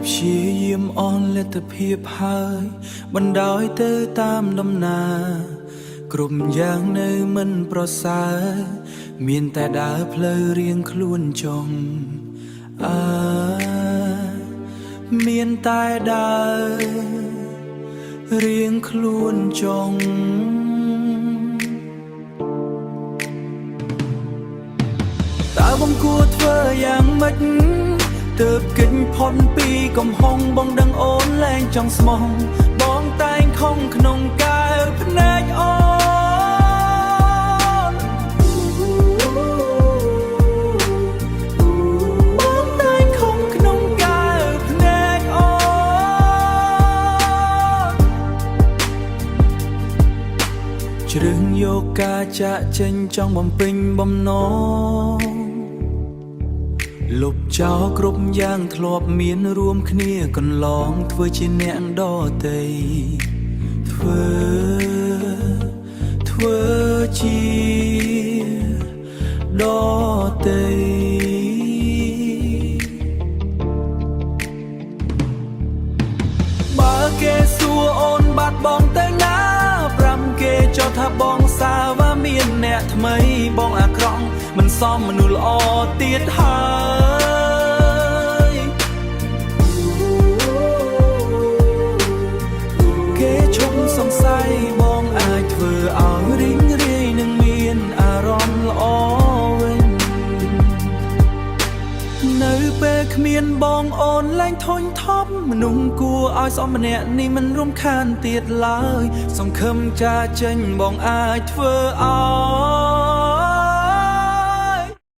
ព្យាយាមអនលទ្ធភាពហើយបណ្ដោយទៅតាមដំណើរគ្រប់យ៉ាងនៅមិនប្រសើរមានតែដើរផ្លូវរៀងខ្លួនចុងមានតែដើររៀងខ្លួនចុងតើបងគួរធ្វើយ៉ាងម៉េចទើបគេចផុតពីកំហុងបងដឹងអូនលែងចង់ស្មោះបងតែងខំក្នុងកាយភ្នែកអូនបងតែងខំក្នុងកាយភ្នែកអូនជ្រឹងយកការចាក់ចេញចង់បំពេញបំណងលុបចោលគ្រប់យ៉ាងធ្លាប់មានរួមគ្នាកន្លងធ្វើជាអ្នកដតីធ្វើជាដតីបើគេសួរអូនបាត់បងទៅណាប្រាំគេចោទថាបងសាវាមានអ្នកថ្មីបងអាក្រក់មិនសមមនុស្សល្អទៀតហើយគេឈប់សង្ស័យបងអាចធ្វើឲ្យរីងរាយនឹងមានអារម្មណ៍ល្អវិញនៅពេលគ្មានបងអូនលែងធុញថប់មនុស្សគួរឲ្យស្អប់ម្នាក់នេះមិនរំខានទៀតឡើយសង្ឃឹមចាចេញបងអាចធ្វើឲ្យ